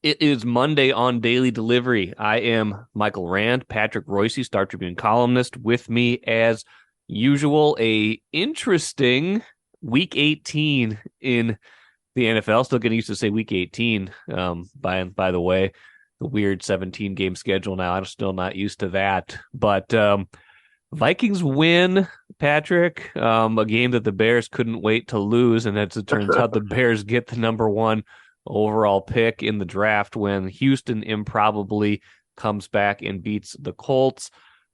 It is Monday on Daily Delivery. I am Michael Rand, Patrick Reusse, Star Tribune columnist. With me, as usual, a interesting Week 18 in the NFL. Still getting used to say Week 18. By the way, the weird 17 game schedule now. I'm still not used to that. But Vikings win, Patrick. A game that the Bears couldn't wait to lose, and as it turns out, the Bears get the number one overall pick in the draft when Houston improbably comes back and beats the Colts.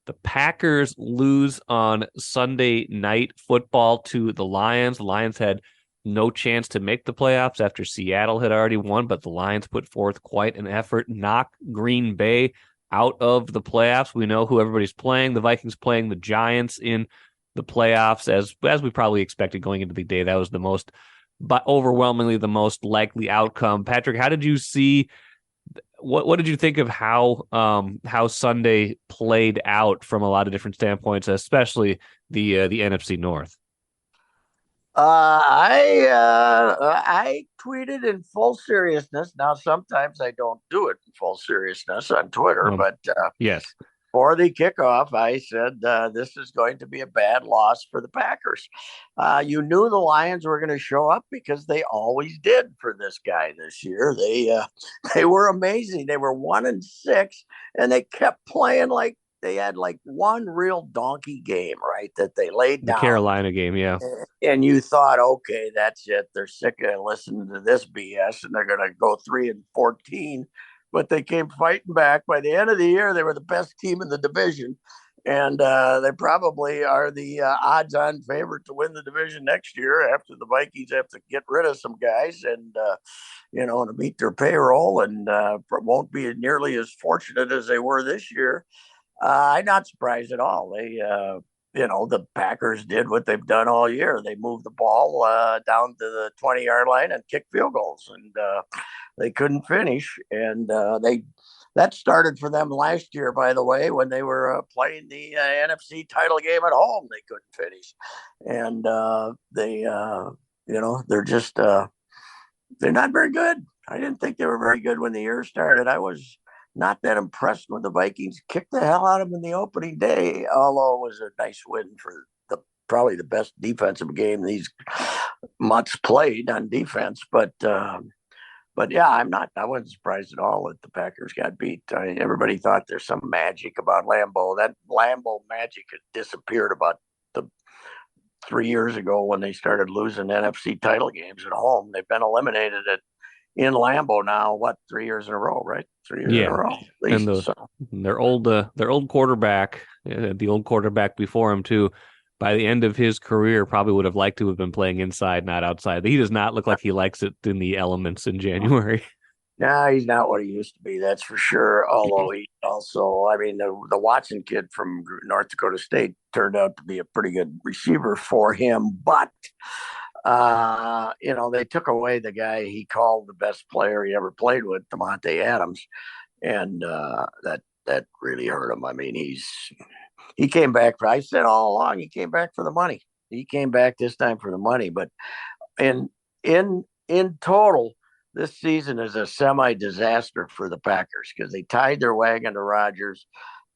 The Packers lose on Sunday Night Football to the Lions. The Lions had no chance to make the playoffs after Seattle had already won, but the Lions put forth quite an effort, knock Green Bay out of the playoffs. We know who everybody's playing. The Vikings playing the Giants in the playoffs, as we probably expected going into the day. That was the most, but overwhelmingly the most likely outcome. Patrick, how did you see? What did you think of how Sunday played out from a lot of different standpoints, especially the NFC North? I tweeted in full seriousness. Now, sometimes I don't do it in full seriousness on Twitter, but Yes. for the kickoff, I said this is going to be a bad loss for the Packers. You knew the Lions were going to show up because they always did for this guy this year. They were amazing. They were 1-6, and they kept playing like they had like one real donkey game, right? That they laid The down. Carolina game, yeah. And you thought, okay, that's it. They're sick of listening to this BS, and they're going to go 3-14. But they came fighting back. By the end of the year, they were the best team in the division, and they probably are the odds-on favorite to win the division next year. After the Vikings have to get rid of some guys and to meet their payroll, and won't be nearly as fortunate as they were this year. I'm not surprised at all. The Packers did what they've done all year. They moved the ball down to the 20-yard line and kicked field goals, and they couldn't finish. And that started for them last year, by the way, when they were playing the NFC title game at home. They couldn't finish, and they're just they're not very good. I didn't think they were very good when the year started. I was not that impressed when the Vikings kicked the hell out of them in the opening day, although it was a nice win for probably the best defensive game these months played on defense. But yeah, I wasn't surprised at all that the Packers got beat. Everybody thought there's some magic about Lambeau. That Lambeau magic had disappeared about 3 years ago when they started losing NFC title games at home. They've been eliminated in Lambeau now, 3 years in a row, right? 3 years in a row, at least. And their old quarterback, the old quarterback before him too, by the end of his career, probably would have liked to have been playing inside, not outside. He does not look like he likes it in the elements in January. Nah, he's not what he used to be, that's for sure. Although he also, the Watson kid from North Dakota State turned out to be a pretty good receiver for him. But they took away the guy he called the best player he ever played with, Davante Adams, and that really hurt him. He came back for. I said all along he came back for the money. He came back this time for the money, but in total, this season is a semi-disaster for the Packers because they tied their wagon to Rodgers,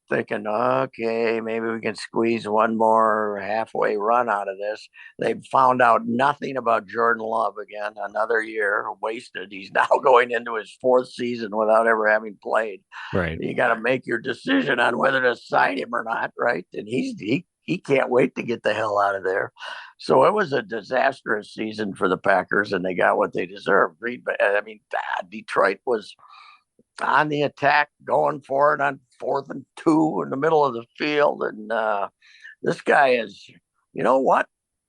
thinking, okay, maybe we can squeeze one more halfway run out of this. They found out nothing about Jordan Love again, another year wasted. He's now going into his fourth season without ever having played. Right. You got to make your decision on whether to sign him or not, right? And he can't wait to get the hell out of there. So it was a disastrous season for the Packers, and they got what they deserved. Detroit was on the attack, going for it on 4th and 2 in the middle of the field. And this guy is, you know what?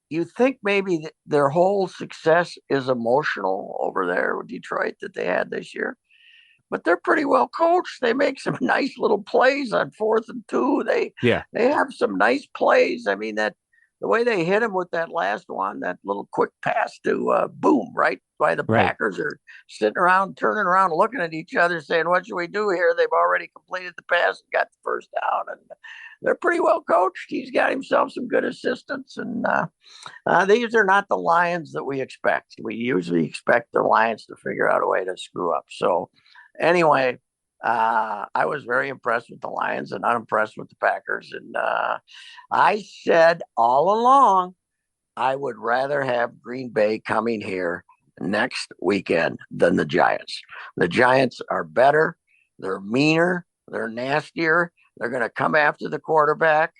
You think maybe their whole success is emotional over there with Detroit that they had this year, but they're pretty well coached. They make some nice little plays on 4th and 2. They have some nice plays. The way they hit him with that last one, that little quick pass to Boom, right? By the Packers are sitting around, turning around, looking at each other, saying, what should we do here? They've already completed the pass and got the first down. And they're pretty well coached. He's got himself some good assistants. And these are not the Lions that we expect. We usually expect the Lions to figure out a way to screw up. So Anyway, I was very impressed with the Lions and unimpressed with the Packers. And I said all along, I would rather have Green Bay coming here next weekend than the Giants. The Giants are better. They're meaner. They're nastier. They're going to come after the quarterback,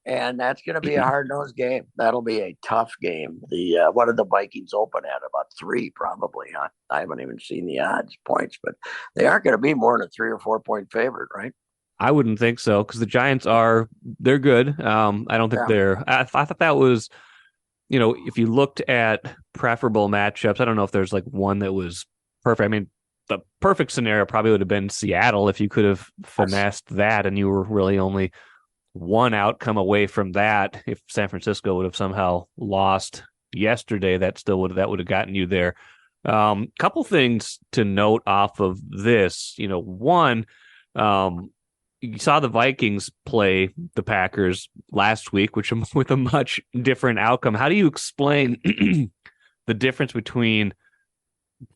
and that's going to be a hard-nosed game. That'll be a tough game. The what did the Vikings open at? About 3, probably. Huh? I haven't even seen the odds points, but they aren't going to be more than a 3 or 4 point favorite, right? I wouldn't think so because the Giants they're good. I don't think Yeah. I thought that was, if you looked at preferable matchups, I don't know if there's like one that was perfect. I mean, the perfect scenario probably would have been Seattle if you could have finessed that and you were really only one outcome away from that. If San Francisco would have somehow lost yesterday, that would have gotten you there. Couple things to note off of this. One, you saw the Vikings play the Packers last week, which with a much different outcome. How do you explain the difference between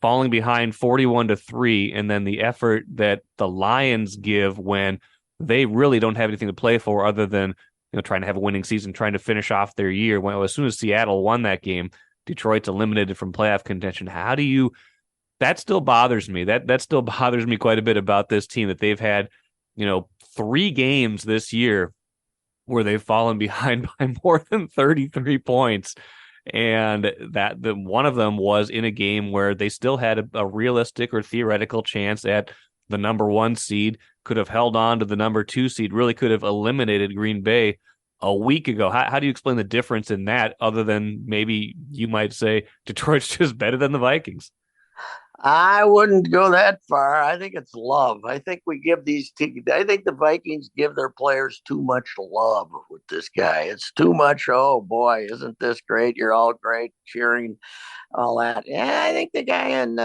falling behind 41-3 and then the effort that the Lions give when they really don't have anything to play for other than trying to have a winning season, trying to finish off their year? When as soon as Seattle won that game, Detroit's eliminated from playoff contention. That still bothers me. That still bothers me quite a bit about this team, that they've had 3 games this year where they've fallen behind by more than 33 points. And that one of them was in a game where they still had a realistic or theoretical chance at the number 1 seed, could have held on to the number 2 seed, really could have eliminated Green Bay a week ago. How do you explain the difference in that, other than maybe you might say Detroit's just better than the Vikings? I wouldn't go that far. I think it's love. I think we give these teams, I think the Vikings give their players too much love with this guy. It's too much. Oh boy, isn't this great? You're all great, cheering, all that. Yeah, I think the guy in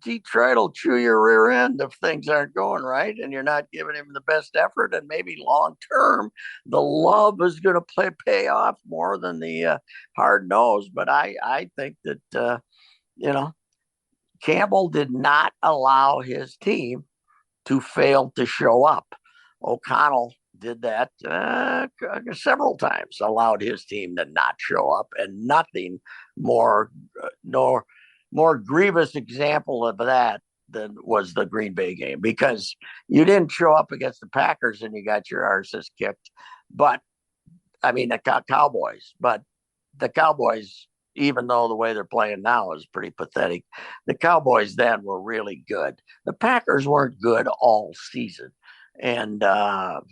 Detroit will chew your rear end if things aren't going right and you're not giving him the best effort. And maybe long term, the love is going to pay off more than the hard nose. But I think that, you know, Campbell did not allow his team to fail to show up. O'Connell did that several times, allowed his team to not show up, and nothing more nor more grievous example of that than was the Green Bay game, because you didn't show up against the Packers and you got your arses kicked. But I mean, the Cowboys, but the Cowboys, even though the way they're playing now is pretty pathetic, the Cowboys then were really good. The Packers weren't good all season. And, that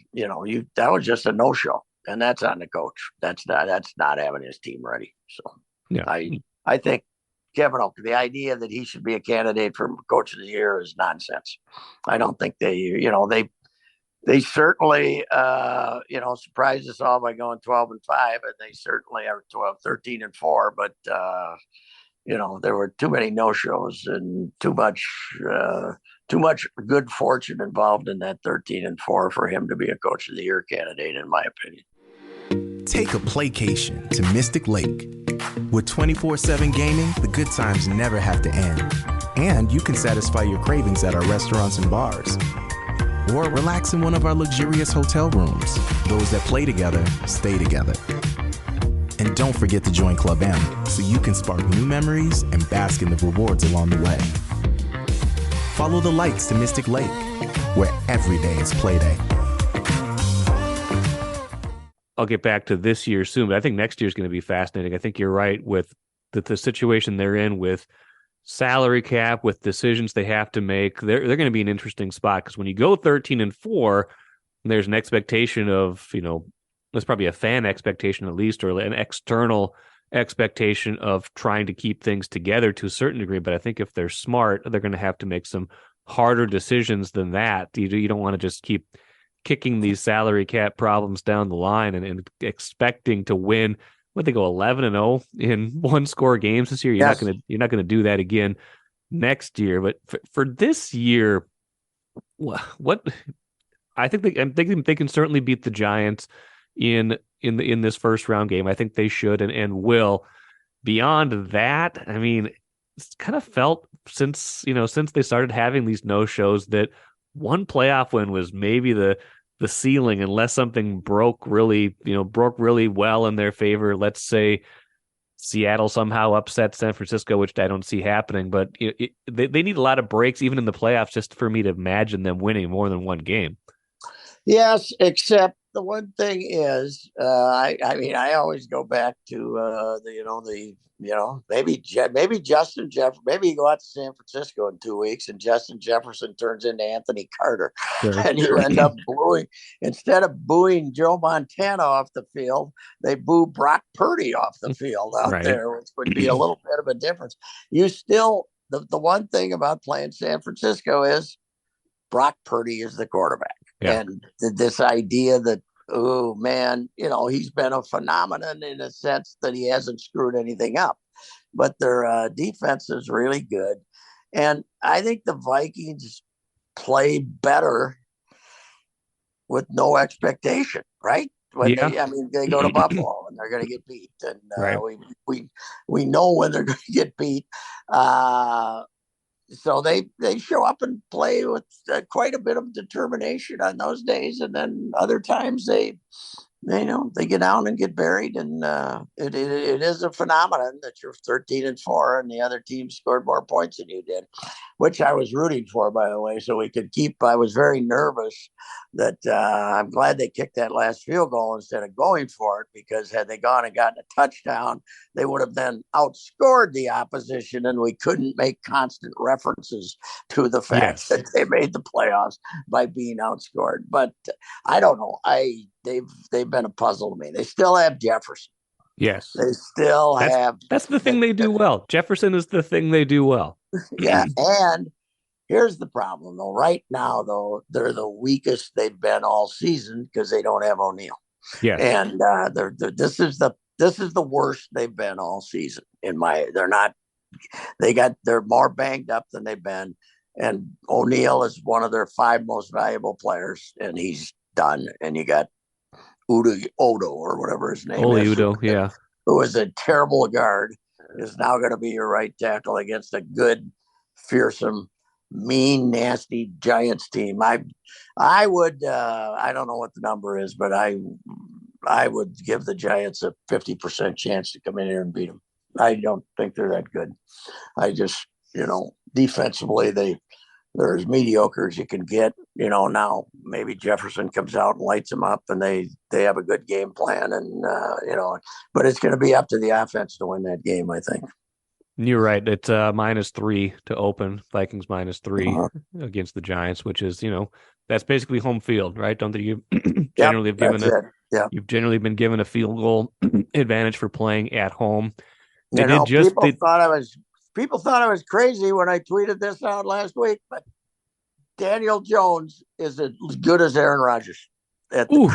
was just a no show. And that's on the coach. That's not having his team ready. So Yeah. I think Kevin Oak, the idea that he should be a candidate for coach of the year is nonsense. I don't think they certainly, surprised us all by going 12-5, and they certainly are 13-4. But there were too many no-shows and too much good fortune involved in that 13-4 for him to be a coach of the year candidate, in my opinion. Take a playcation to Mystic Lake. With 24/7 gaming, the good times never have to end, and you can satisfy your cravings at our restaurants and bars. Or relax in one of our luxurious hotel rooms. Those that play together, stay together. And don't forget to join Club M so you can spark new memories and bask in the rewards along the way. Follow the lights to Mystic Lake, where every day is play day. I'll get back to this year soon, but I think next year is going to be fascinating. I think you're right with the situation they're in with salary cap, with decisions they have to make. They're going to be an interesting spot, because when you go 13-4, there's an expectation of, there's probably a fan expectation at least, or an external expectation of trying to keep things together to a certain degree. But I think if they're smart, they're going to have to make some harder decisions than that. You don't want to just keep kicking these salary cap problems down the line and expecting to win. Would they go 11-0 in 1-score games this year? You're not going to do that again next year. But for this year, what I'm thinking they can certainly beat the Giants in this first round game. I think they should and will. Beyond that, I mean, it's kind of felt since they started having these no-shows that one playoff win was maybe the ceiling, unless something broke really well in their favor. Let's say Seattle somehow upsets San Francisco, which I don't see happening, but they need a lot of breaks even in the playoffs just for me to imagine them winning more than one game. Yes, except the one thing is, I mean, I always go back to maybe Justin Jefferson. Maybe you go out to San Francisco in 2 weeks, and Justin Jefferson turns into Anthony Carter, Sure. and you end up instead of booing Joe Montana off the field, they boo Brock Purdy off the field out there, which would be a little bit of a difference. You still the one thing about playing San Francisco is Brock Purdy is the quarterback. Yeah. And this idea that, oh man, he's been a phenomenon in a sense that he hasn't screwed anything up, but their defense is really good. And I think the Vikings play better with no expectation, right? When they go to Buffalo and they're going to get beat, and we know when they're going to get beat. So they show up and play with quite a bit of determination on those days, and then other times they get down and get buried, and it is a phenomenon that you're 13-4 and the other team scored more points than you did, which I was rooting for, by the way, so we could keep. I was very nervous that I'm glad they kicked that last field goal instead of going for it, because had they gone and gotten a touchdown, they would have then outscored the opposition, and we couldn't make constant references to the fact that they made the playoffs by being outscored. But I don't know. They've been a puzzle to me. They still have Jefferson. Yes. They still have. That's the thing they do well. Jefferson is the thing they do well. Yeah. And here's the problem, though. Right now, though, they're the weakest they've been all season because they don't have O'Neal. Yeah. And this is the worst they've been all season. They're more banged up than they've been. And O'Neal is one of their 5 most valuable players, and he's done. And you got Odo or whatever his name is. Udo, yeah. Who is a terrible guard, is now going to be your right tackle against a good, fearsome, mean, nasty Giants team. I would, I don't know what the number is, but I would give the Giants a 50% chance to come in here and beat them. I don't think they're that good. I just, defensively, they're as mediocre as you can get. Now maybe Jefferson comes out and lights them up, and they have a good game plan, and but it's going to be up to the offense to win that game, I think. You're right. It's -3 to open. Vikings -3 against the Giants, which is that's basically home field, right? Don't you generally have given you've generally been given a field goal advantage for playing at home. People thought I was crazy when I tweeted this out last week, but Daniel Jones is as good as Aaron Rodgers at the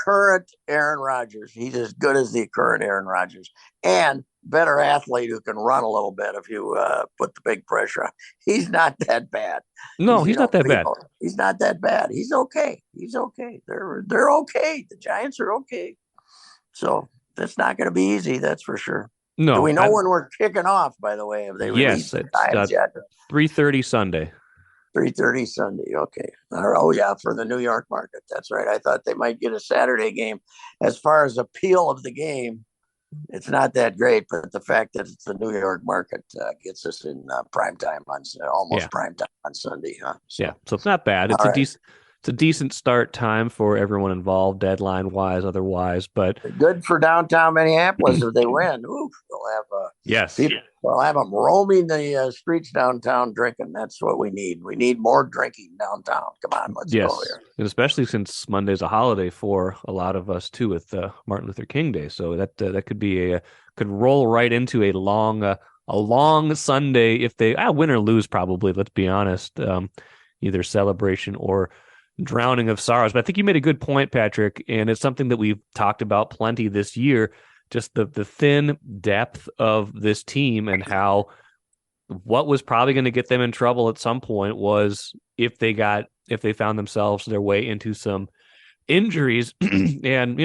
current Aaron Rodgers. He's as good as the current Aaron Rodgers, and better athlete who can run a little bit if you put the big pressure on. He's not that bad. No, he's not that bad. He's not that bad. He's okay. They're okay. The Giants are okay. So that's not going to be easy. That's for sure. No, do we know when we're kicking off, by the way? Have they released it's 3:30 Sunday. 3:30 Sunday. Okay. Oh, yeah, for the New York market. That's right. I thought they might get a Saturday game. As far as appeal of the game, it's not that great, but the fact that it's the New York market gets us in prime time on prime time on Sunday. Huh? So it's not bad. It's a decent start time for everyone involved, deadline wise, otherwise. But good for downtown Minneapolis if they win. Oof, we'll have them roaming the streets downtown drinking. That's what we need. We need more drinking downtown. Come on, let's go here. And especially since Monday's a holiday for a lot of us too, with Martin Luther King Day. So that could be could roll right into a long Sunday if they win or lose. Probably, let's be honest, either celebration or drowning of sorrows. But I think you made a good point, Patrick, and it's something that we've talked about plenty this year, just the thin depth of this team, and how what was probably going to get them in trouble at some point was if they found themselves their way into some injuries. And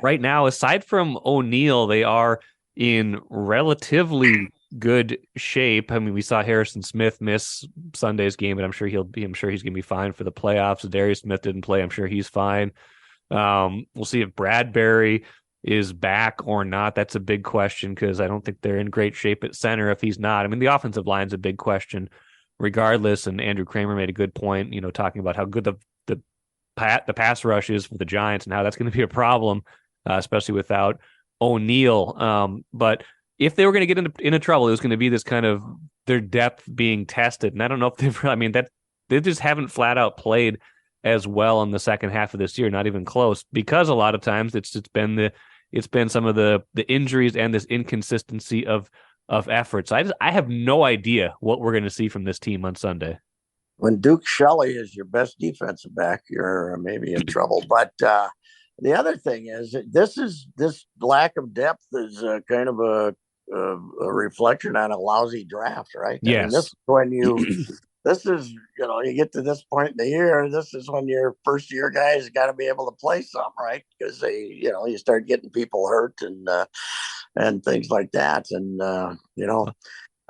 right now, aside from O'Neal, they are in relatively good shape. I mean, we saw Harrison Smith miss Sunday's game, but I'm sure he's going to be fine for the playoffs. Darius Smith didn't play. I'm sure he's fine. We'll see if Bradbury is back or not. That's a big question because I don't think they're in great shape at center if he's not. I mean, the offensive line's a big question regardless. And Andrew Kramer made a good point, talking about how good the pass rush is for the Giants and how that's going to be a problem, especially without O'Neal. But if they were going to get into trouble, it was going to be this kind of their depth being tested. And I don't know if they just haven't flat out played as well in the second half of this year, not even close, because a lot of times it's been some of the injuries and this inconsistency of efforts. I have no idea what we're going to see from this team on Sunday. When Duke Shelley is your best defensive back, you're maybe in trouble. But the other thing is this lack of depth is kind of a reflection on a lousy draft, right? Yes. I mean, this is when you get to this point in the year, this is when your first year guys got to be able to play some, right? Because you start getting people hurt and things like that. And,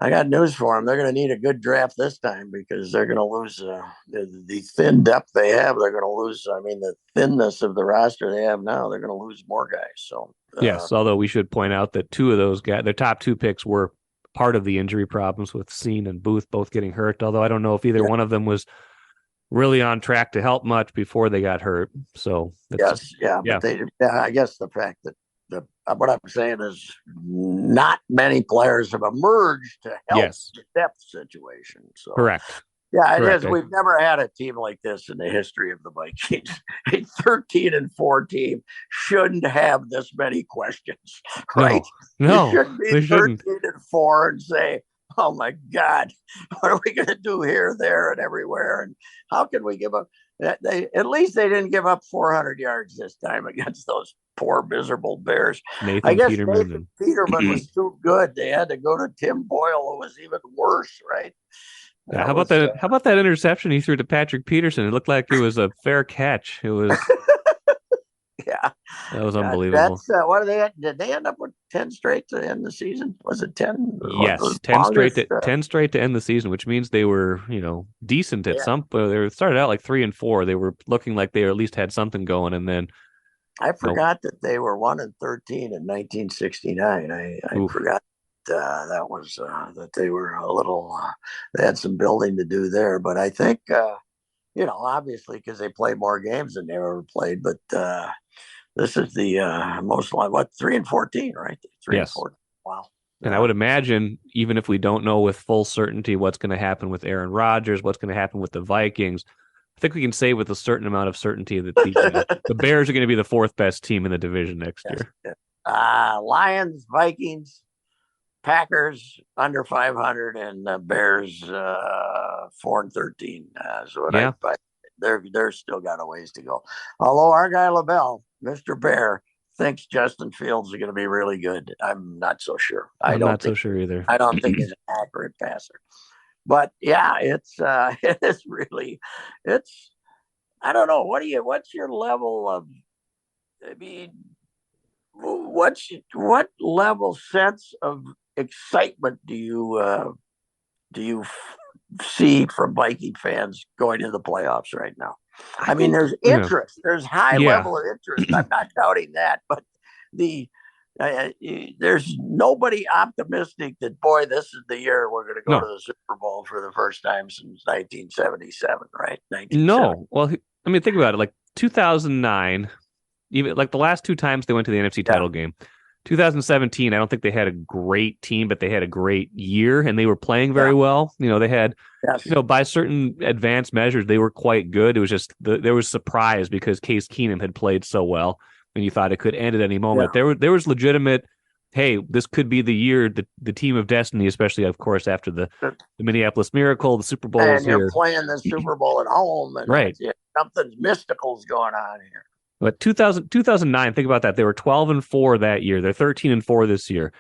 I got news for them. They're going to need a good draft this time because they're going to lose the thin depth they have. They're going to lose. I mean, the thinness of the roster they have now, they're going to lose more guys. So yes, although we should point out that two of those guys, their top two picks were part of the injury problems with Scene and Booth both getting hurt. Although I don't know if either one of them was really on track to help much before they got hurt. So but I guess the fact that what I'm saying is not many players have emerged to help the depth situation. So correct. Yeah, it is. We've never had a team like this in the history of the Vikings. A 13-4 team shouldn't have this many questions, right? No, you shouldn't be 13-4 and say, "Oh my God, what are we going to do here, there, and everywhere?" And how can we give up? At least they didn't give up 400 yards this time against those poor, miserable Bears. Nathan Peterman was too good. They had to go to Tim Boyle, who was even worse, right? How about that interception he threw to Patrick Peterson? It looked like it was a fair catch. It was. Yeah, that was unbelievable. What did they end up with 10 straight to end the season? Was it 10? Yes, 10 straight to end the season, which means they were, decent at some. They started out like 3-4. They were looking like they at least had something going, and then I forgot that they were 1-13 in 1969. I forgot that was that they were a little. They had some building to do there, but I think obviously because they play more games than they ever played, but. This is the most 3-14, right? 3-14. Wow. And I would imagine, even if we don't know with full certainty what's going to happen with Aaron Rodgers, what's going to happen with the Vikings, I think we can say with a certain amount of certainty that the Bears are going to be the fourth best team in the division next year. Lions, Vikings, Packers under 500, and Bears 4-13. They're still got a ways to go. Although our guy LaBelle, Mr. Bear, thinks Justin Fields is going to be really good. I'm not so sure. I'm not so sure either. I don't think he's an accurate passer. But yeah, it is really, I don't know. What's your level of, I mean, what level sense of excitement do you see from Viking fans going into the playoffs right now? I mean, there's interest. There's high level of interest. I'm not doubting that, but there's nobody optimistic that, boy, this is the year we're going to go to the Super Bowl for the first time since 1977, right? No. Well, I mean, think about it. Like 2009, even like the last two times they went to the NFC title game. 2017, I don't think they had a great team, but they had a great year, and they were playing very well. They had, by certain advanced measures, they were quite good. It was just there was surprise because Case Keenum had played so well, and you thought it could end at any moment. Yeah. There was legitimate, hey, this could be the year, the team of destiny, especially, of course, after the Minneapolis Miracle, the Super Bowl is here. And you're playing the Super Bowl at home, and right. Something mystical's going on here. But 2009, think about that. They were 12-4 that year. They're 13-4 this year.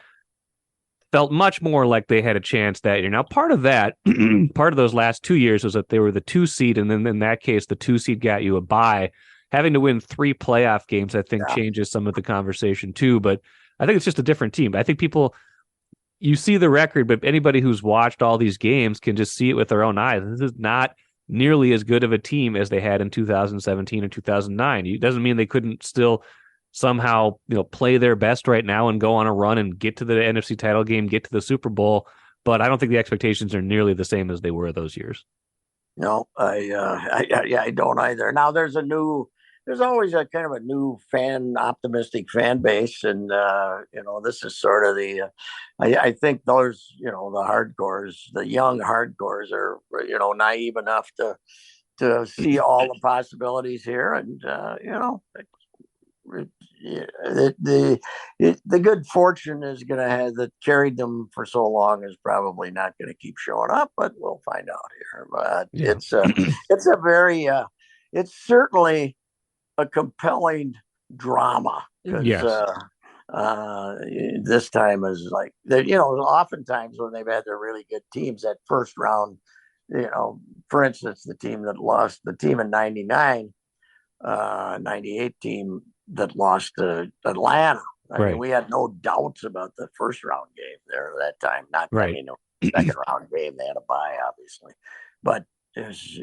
Felt much more like they had a chance that year. Now, part of that, part of those last 2 years was that they were the 2 seed, and then in that case, the 2 seed got you a bye. Having to win 3 playoff games, I think, changes some of the conversation too. But I think it's just a different team. I think people, you see the record, but anybody who's watched all these games can just see it with their own eyes. This is not nearly as good of a team as they had in 2017 or 2009. It doesn't mean they couldn't still somehow, play their best right now and go on a run and get to the NFC title game, get to the Super Bowl. But I don't think the expectations are nearly the same as they were those years. No, I don't either. Now there's always a kind of a new optimistic fan base, and this is sort of I think those, the hardcores, the young hardcores are, naive enough to see all the possibilities here, and the good fortune is going to have that carried them for so long is probably not going to keep showing up, but we'll find out here. But it's a very it's certainly a compelling drama, because this time is like oftentimes when they've had their really good teams, that first round, for instance, the team in 99, 98 team that lost to Atlanta. I mean, we had no doubts about the first round game there at that time. Not second round game, they had a bye, obviously, but there's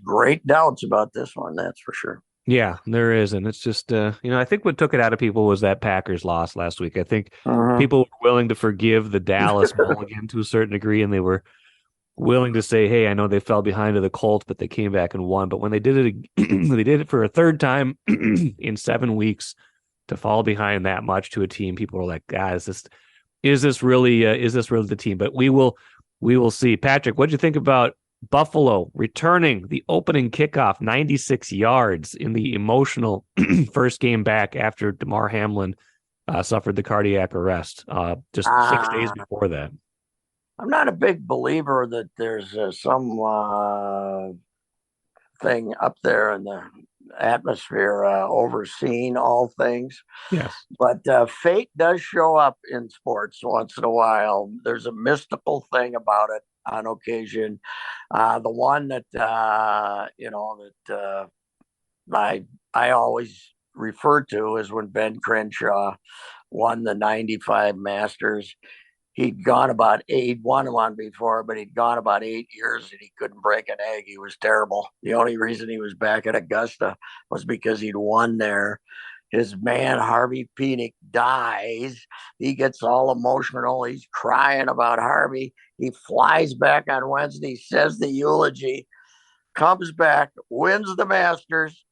great doubts about this one, that's for sure. Yeah, there is, and it's just I think what took it out of people was that Packers loss last week. I think people were willing to forgive the Dallas mulligan to a certain degree, and they were willing to say, hey, I know they fell behind to the Colts, but they came back and won. But when they did it, they did it for a third time in 7 weeks to fall behind that much to a team. People were like, is this really the team? But we will see. Patrick, what did you think about Buffalo returning the opening kickoff 96 yards in the emotional first game back after DeMar Hamlin suffered the cardiac arrest just 6 days before that? I'm not a big believer that there's some thing up there in the atmosphere overseeing all things. Yes. But fate does show up in sports once in a while. There's a mystical thing about it on occasion. The one that, I always refer to is when Ben Crenshaw won the 95 Masters. He'd won one before, but he'd gone about 8 years and he couldn't break an egg. He was terrible. The only reason he was back at Augusta was because he'd won there. His man, Harvey Penick, dies. He gets all emotional. He's crying about Harvey. He flies back on Wednesday, says the eulogy, comes back, wins the Masters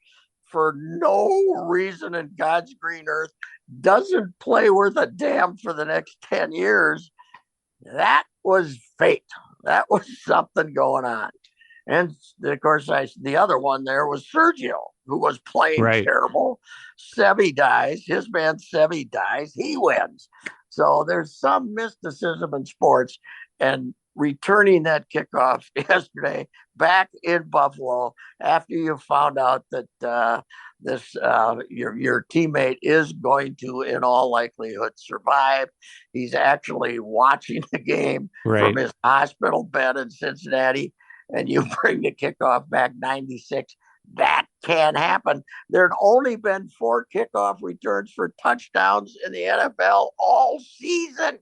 for no reason in God's green earth, doesn't play worth a damn for the next 10 years. That was fate. That was something going on. And of course, the other one there was Sergio, who was playing terrible. Seve dies. His man Seve dies. He wins. So there's some mysticism in sports. And returning that kickoff yesterday back in Buffalo after you found out that your teammate is going to, in all likelihood, survive. He's actually watching the game from his hospital bed in Cincinnati, and you bring the kickoff back 96. That can't happen. There had only been 4 kickoff returns for touchdowns in the NFL all season.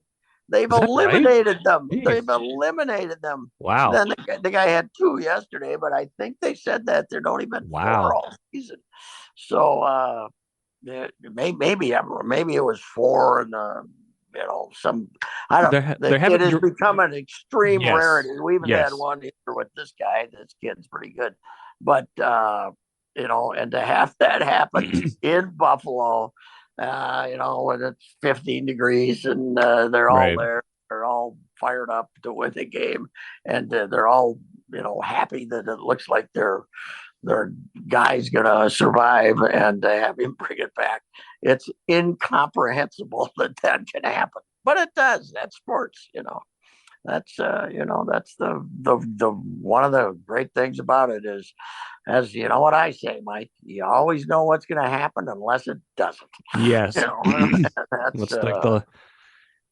They've eliminated them. Jeez. They've eliminated them. Wow. Then the guy had 2 yesterday, but I think they said that there'd only been 4 all season. So maybe it was 4, and some. I don't. It has become an extreme rarity. We even had one here with this guy. This kid's pretty good, but and to have that happen in Buffalo. When it's 15 degrees and they're all there, they're all fired up to win the game, and they're all, happy that it looks like their guy's going to survive, and have him bring it back. It's incomprehensible that can happen, but it does. That's sports, That's that's the one of the great things about it is, as you know what I say, Mike, you always know what's going to happen unless it doesn't. Yes.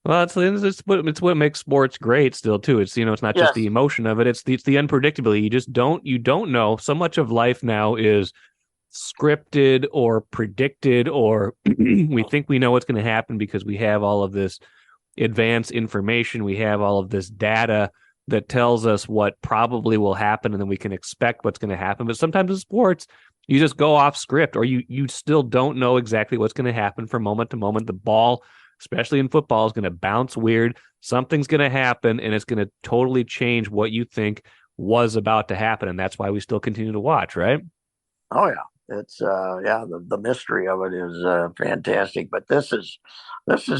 It's what makes sports great still too. It's it's not just the emotion of it, it's the unpredictability. You don't know. So much of life now is scripted or predicted, or we think we know what's going to happen because we have all of this advanced information. We have all of this data that tells us what probably will happen, and then we can expect what's going to happen. But sometimes in sports, you just go off script, or you still don't know exactly what's going to happen from moment to moment. The ball, especially in football, is going to bounce weird. Something's going to happen, and it's going to totally change what you think was about to happen. And that's why we still continue to watch, right? Oh yeah, it's the mystery of it is fantastic. But this is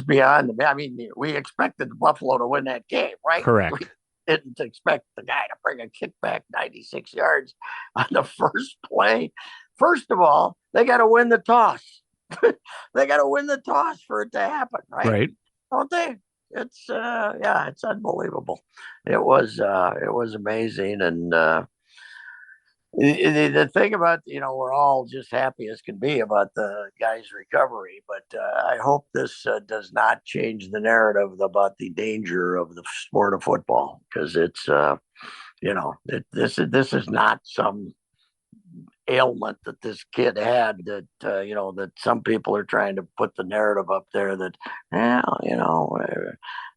beyond the. I mean, we expected Buffalo to win that game, right? Correct. We didn't expect the guy to bring a kickback 96 yards on the first play. First of all, they got to win the toss. They got to win the toss for it to happen, right? Right. Don't they? It's it's unbelievable. It was amazing, and the thing about, we're all just happy as can be about the guy's recovery, but I hope this does not change the narrative about the danger of the sport of football, because it's this is not some ailment that this kid had that that some people are trying to put the narrative up there that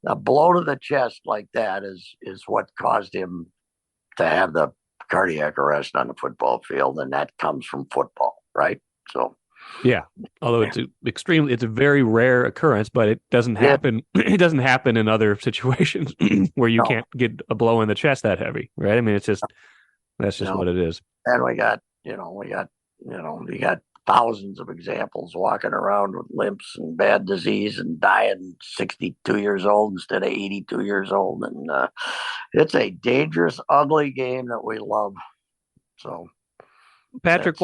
a blow to the chest like that is what caused him to have the cardiac arrest on the football field, and that comes from football, right? So yeah, although it's a very rare occurrence, but it doesn't happen. It doesn't happen in other situations where you can't get a blow in the chest that heavy, right? I mean, that's just what it is. And we got thousands of examples walking around with limps and bad disease and dying 62 years old instead of 82 years old. And it's a dangerous, ugly game that we love. So, Patrick,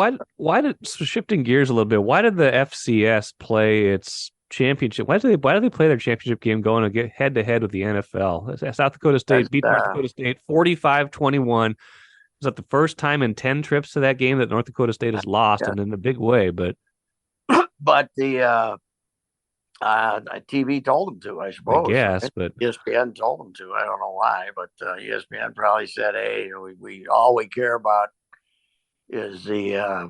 shifting gears a little bit, why did the FCS play its championship? Why do they play their championship game going to get head to head with the NFL? South Dakota State beat North Dakota State 45-21. Was that the first time in 10 trips to that game that North Dakota State has lost, and in a big way? But the TV told them to, I suppose. I guess, but ESPN told them to. I don't know why, but ESPN probably said, "Hey, we all we care about is the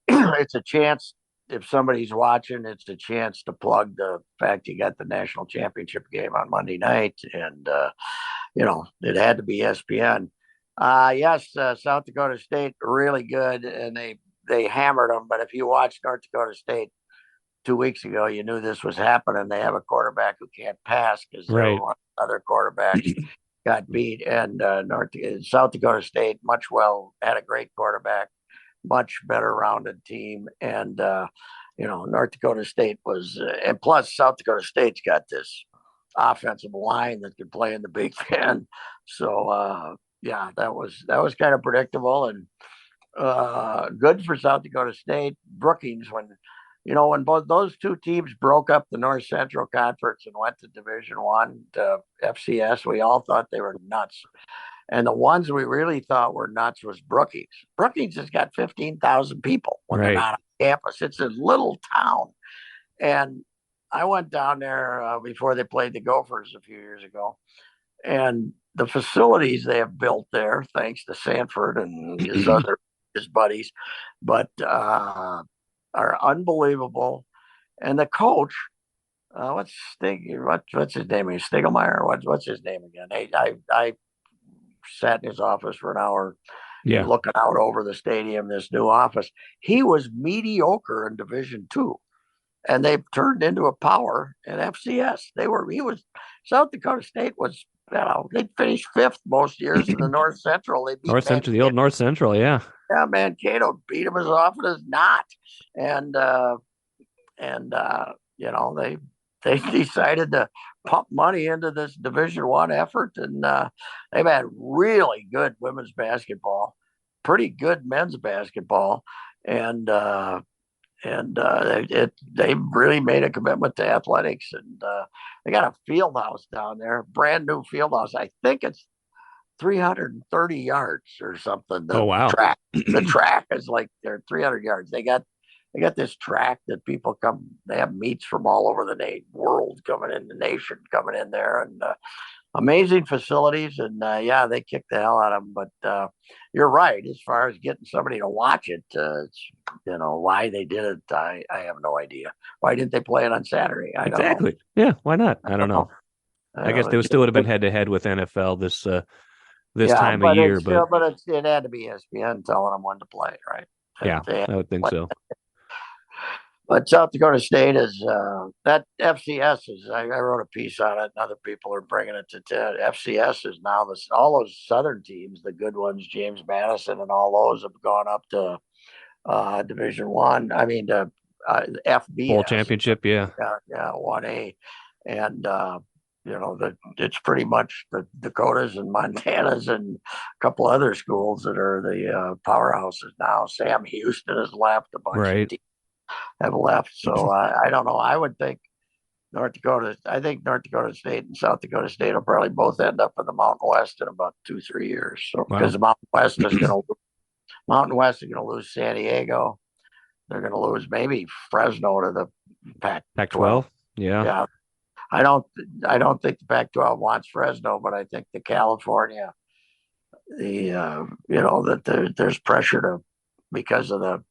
it's a chance. If somebody's watching, it's a chance to plug the fact you got the national championship game on Monday night, and it had to be ESPN." Yes, South Dakota State really good, and they hammered them. But if you watched North Dakota State 2 weeks ago, you knew this was happening. They have a quarterback who can't pass because other quarterbacks got beat, and South Dakota State had a great quarterback, much better rounded team, and North Dakota State was, and plus South Dakota State's got this offensive line that could play in the Big Ten, so. Yeah, that was kind of predictable, and good for South Dakota State. Brookings, when both those two teams broke up the North Central Conference and went to Division I to FCS, we all thought they were nuts. And the ones we really thought were nuts was Brookings. Brookings has got 15,000 people when they're not on campus. It's a little town. And I went down there before they played the Gophers a few years ago, and the facilities they have built there, thanks to Sanford and his buddies, but are unbelievable. And the coach, what's his name? Stiglmeyer? What's his name again? I sat in his office for an hour, looking out over the stadium, this new office. He was mediocre in Division II, and they've turned into a power in FCS. South Dakota State was. They'd finish fifth most years in the North Central. They beat the old North Central, yeah. Yeah, Mankato beat them as often as not, and they decided to pump money into this Division I effort, and they've had really good women's basketball, pretty good men's basketball, and they really made a commitment to athletics, and they got a field house down there, brand new field house. I think it's 330 yards or something. The track is like they're 300 yards. They got this track that people come. They have meets from all over the world coming in, the nation coming in there, and amazing facilities. And they kicked the hell out of them. But you're right, as far as getting somebody to watch it, why they did it, I have no idea. Why didn't they play it on Saturday? Exactly. Yeah, why not? I don't know. I guess they still would have been head to head with NFL this time of year, but it had to be ESPN telling them when to play, right? Yeah, I would think so. But South Dakota State is that FCS is. I wrote a piece on it, and other people are bringing it to FCS is now this. All those Southern teams, the good ones, James Madison and all those, have gone up to Division One. I mean, to FBS Bowl championship, yeah, 1A, and it's pretty much the Dakotas and Montanas and a couple other schools that are the powerhouses now. Sam Houston has left, a bunch of teams have left. So I don't know. I would think North Dakota State and South Dakota State will probably both end up in the Mountain West in about 2-3 years. So because the Mountain West is going to lose San Diego. They're going to lose maybe Fresno to the Pac-12. Yeah. I don't think the Pac-12 wants Fresno, but I think the California, that there's pressure because of the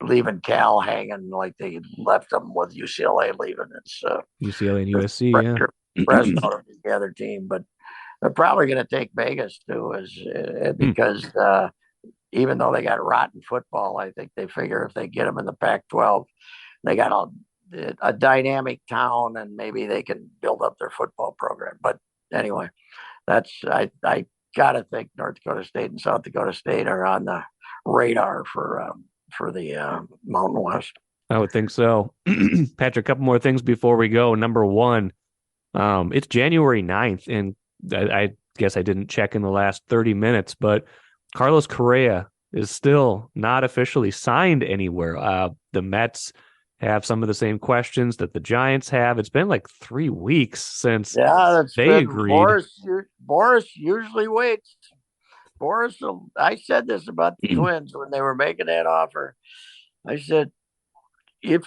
leaving Cal hanging like they left them with UCLA leaving. It's UCLA and USC, Fresno is the other team, but they're probably going to take Vegas too, because even though they got rotten football, I think they figure if they get them in the Pac-12, they got a dynamic town and maybe they can build up their football program. But anyway, I gotta think North Dakota State and South Dakota State are on the radar for the Mountain West. I would think so. Patrick, a couple more things before we go. Number one, it's January 9th, and I guess I didn't check in the last 30 minutes, but Carlos Correa is still not officially signed anywhere. The Mets have some of the same questions that the Giants have. It's been like 3 weeks since they agreed. Boris usually waits. I said this about the Twins when they were making that offer. I said, if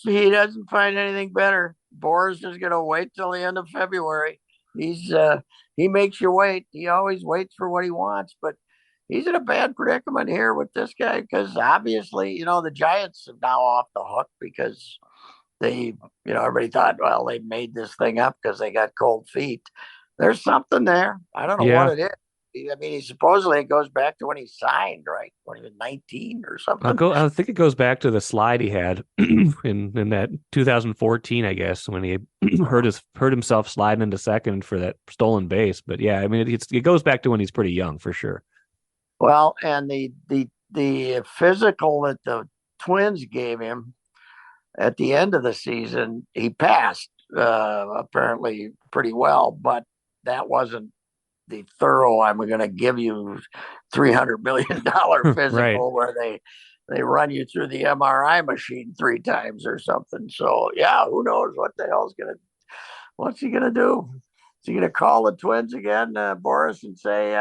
he doesn't find anything better, Boris is going to wait till the end of February. He makes you wait. He always waits for what he wants, but he's in a bad predicament here with this guy because obviously, the Giants are now off the hook because they, everybody thought, well, they made this thing up because they got cold feet. There's something there. I don't know what it is. I mean, he supposedly it goes back to when he signed, right? When he was 19 or something. I think it goes back to the slide he had in that 2014, I guess, when he hurt himself sliding into second for that stolen base. But yeah, I mean, it goes back to when he's pretty young for sure. Well, and the physical that the Twins gave him at the end of the season, he passed apparently pretty well, but that wasn't the thorough, I'm going to give you $300 million physical right. Where they run you through the MRI machine 3 times or something. So yeah, who knows what the hell's what's he going to do? Is he going to call the Twins again, Boris, and say,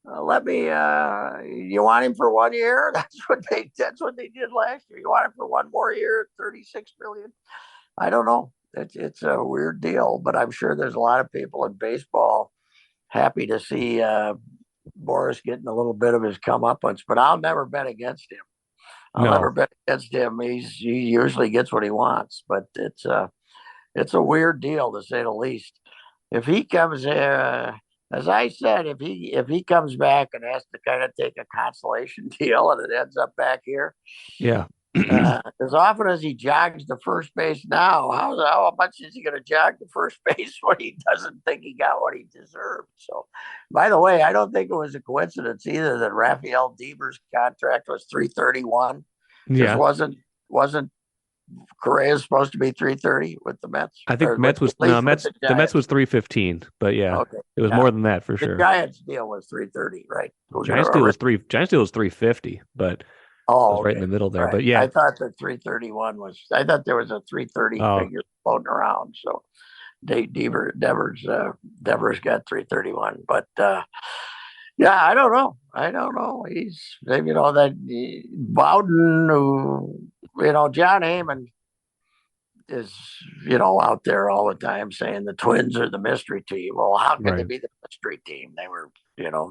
let me, you want him for 1 year? That's what they did last year. You want him for 1 more year, $36 million? I don't know. It's a weird deal, but I'm sure there's a lot of people in baseball happy to see Boris getting a little bit of his comeuppance, but I'll never bet against him. I'll never bet against him. He usually gets what he wants, but it's a weird deal to say the least. If he comes, as I said, if he comes back and has to kind of take a consolation deal and it ends up back here, as often as he jogs to first base now, how much is he going to jog to first base when he doesn't think he got what he deserved? So, by the way, I don't think it was a coincidence either that Rafael Devers' contract was $331. Yeah, wasn't Correa supposed to be $330 with the Mets? I think the Mets was $315, but yeah, it was more than that for sure. The Giants deal was $330, right? Giants deal was $350, but. Right in the middle there, but yeah, I thought the 331 was. I thought there was a 330 figure floating around. So, Devers got 331, but yeah, I don't know. He's that Bowden, who John Heyman is out there all the time saying the Twins are the mystery team. Well, how could they be the mystery team? They were.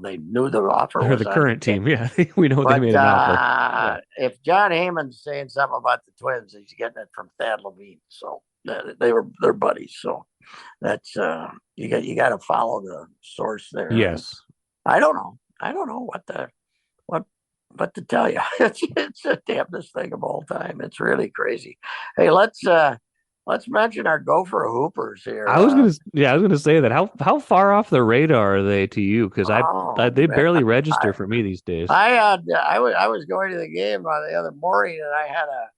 They knew the offer was the current team. Yeah, we know they made an offer. If John Heyman's saying something about the Twins, he's getting it from Thad Levine. So they're buddies. So that's you got to follow the source there. Yes. I don't know what to tell you. It's the damnedest thing of all time. It's really crazy. Hey, let's mention our Gopher Hoopers here. I was gonna say that. How far off the radar are they to you? Because they barely register for me these days. I was going to the game the other morning, and I had a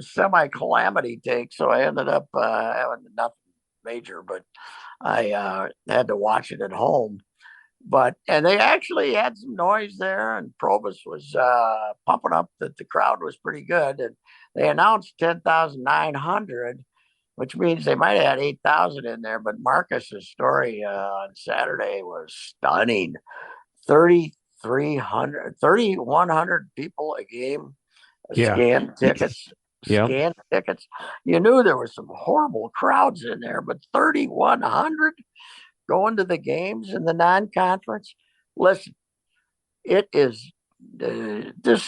semi calamity take, so I ended up having nothing major, but I had to watch it at home. And they actually had some noise there, and Probus was pumping up that the crowd was pretty good, and they announced 10,900, which means they might have had 8,000 in there. But Marcus's story on Saturday was stunning. 3,100 people a game, scanned tickets. Scanned tickets. You knew there were some horrible crowds in there, but 3,100 going to the games in the non-conference. Listen, this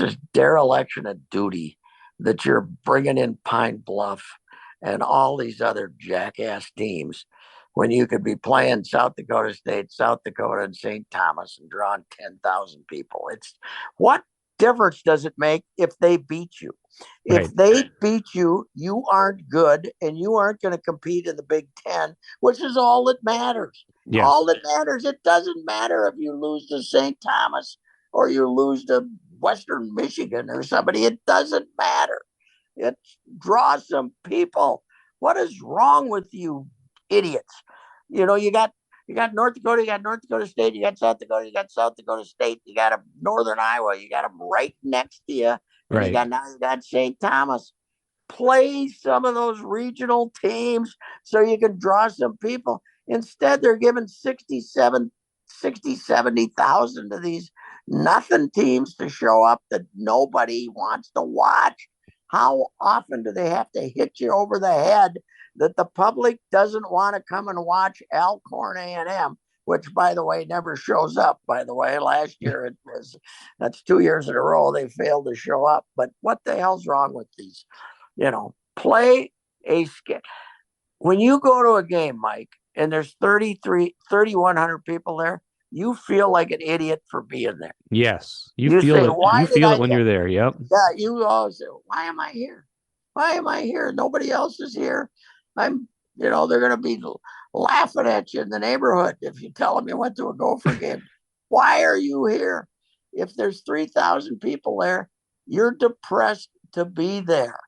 is dereliction of duty that you're bringing in Pine Bluff and all these other jackass teams when you could be playing South Dakota State, South Dakota, and St. Thomas and drawing 10,000 people. What difference does it make if they beat you? Right. If they beat you, you aren't good, and you aren't going to compete in the Big Ten, which is all that matters. Yes. All that matters. It doesn't matter if you lose to St. Thomas or you lose to Western Michigan or somebody. It doesn't matter. It draws some people. What is wrong with you idiots? You got North Dakota, you got North Dakota State, you got South Dakota, you got South Dakota State, you got Northern Iowa, you got them right next to you. Right. You got St. Thomas. Play some of those regional teams so you can draw some people. Instead, they're giving 70,000 to these nothing teams to show up that nobody wants to watch. How often do they have to hit you over the head that the public doesn't want to come and watch Alcorn A&M, which, by the way, never shows up. By the way, last year that's 2 years in a row they failed to show up. But what the hell's wrong with these? Play a skit. When you go to a game, Mike, and there's 3,100 people there, you feel like an idiot for being there. Yes. You feel it when you're there. Yep. Yeah. You always say, why am I here? Why am I here? Nobody else is here. They're going to be laughing at you in the neighborhood if you tell them you went to a Gopher game. Why are you here? If there's 3,000 people there, you're depressed to be there.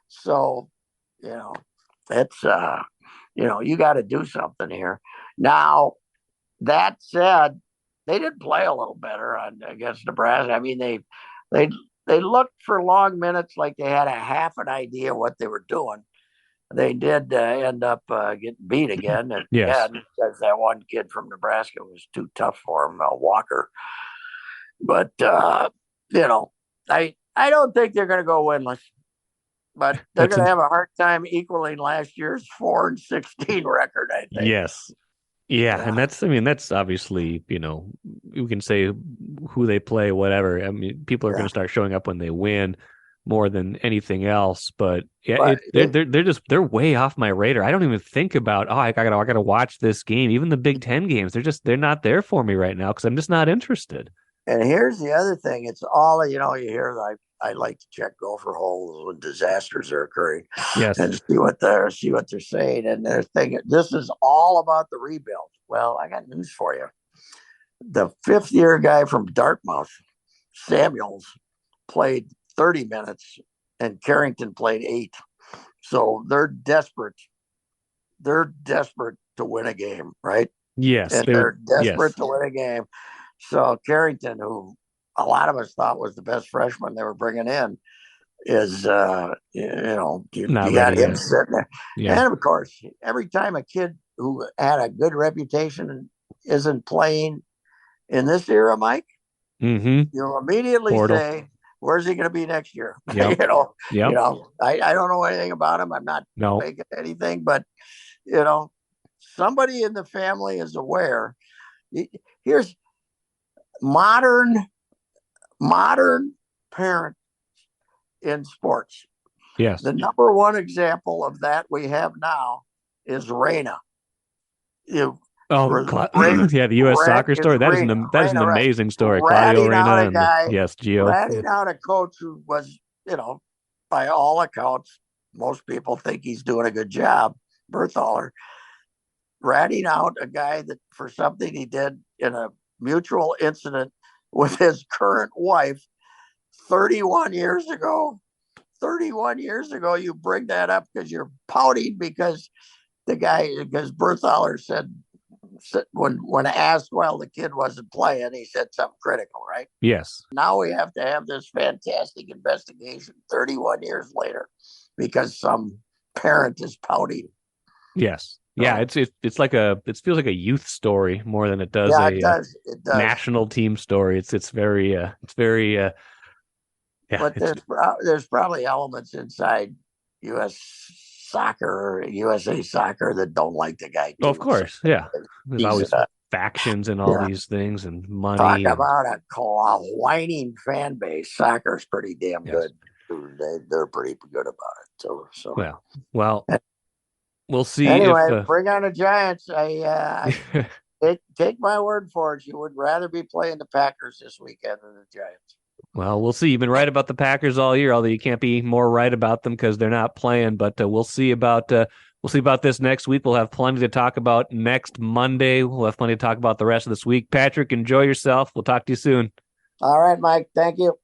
So, it's, you got to do something here. Now, that said, they did play a little better against Nebraska. I mean, they looked for long minutes like they had a half an idea what they were doing. They did end up getting beat again. And yes. Because that one kid from Nebraska was too tough for him, Walker. But, I don't think they're going to go winless. But they're going to have a hard time equaling last year's 4-16 record, I think. Yes. Yeah. And that's obviously, you can say who they play, whatever. I mean, people are going to start showing up when they win more than anything else. But they're way off my radar. I don't even think about, I gotta watch this game. Even the Big Ten games, they're not there for me right now because I'm just not interested. And here's the other thing. It's all, you hear I like to check Gopher holes when disasters are occurring. Yes. And see what they're saying. And they're thinking this is all about the rebuild. Well, I got news for you. The fifth-year guy from Dartmouth, Samuels, played 30 minutes and Carrington played 8. So they're desperate. They're desperate to win a game, right? Yes. And they're desperate to win a game. So Carrington, who a lot of us thought was the best freshman they were bringing in, is, you got him sitting there. Yeah. And, of course, every time a kid who had a good reputation isn't playing in this era, Mike, you'll immediately say, where's he going to be next year? Yep. I don't know anything about him. I'm not making anything, but, somebody in the family is aware. Here's modern parent in sports. Yes. The number one example of that we have now is Reina. The U.S. soccer story. That is an amazing story. Claudio Reina and yes, Gio. Ratting out a coach who was, by all accounts, most people think he's doing a good job, Berthaler, ratting out a guy that for something he did in a mutual incident with his current wife 31 years ago. 31 years ago, you bring that up because you're pouting because Berthaler said when asked, well, the kid wasn't playing, he said something critical, right? Yes. Now we have to have this fantastic investigation 31 years later because some parent is pouting. Yes. Yeah, it feels like a youth story more than it does it does. National team story. It's very but there's probably elements inside U.S. soccer or USA soccer that don't like the guy. Of course, yeah. There's always factions and all these things and money. Talk about a whining fan base. Soccer's pretty damn good. They're pretty good about it. So well, we'll see. Anyway, bring on the Giants. I take my word for it. You would rather be playing the Packers this weekend than the Giants. Well, we'll see. You've been right about the Packers all year, although you can't be more right about them because they're not playing. But we'll see about this next week. We'll have plenty to talk about next Monday. We'll have plenty to talk about the rest of this week. Patrick, enjoy yourself. We'll talk to you soon. All right, Mike. Thank you.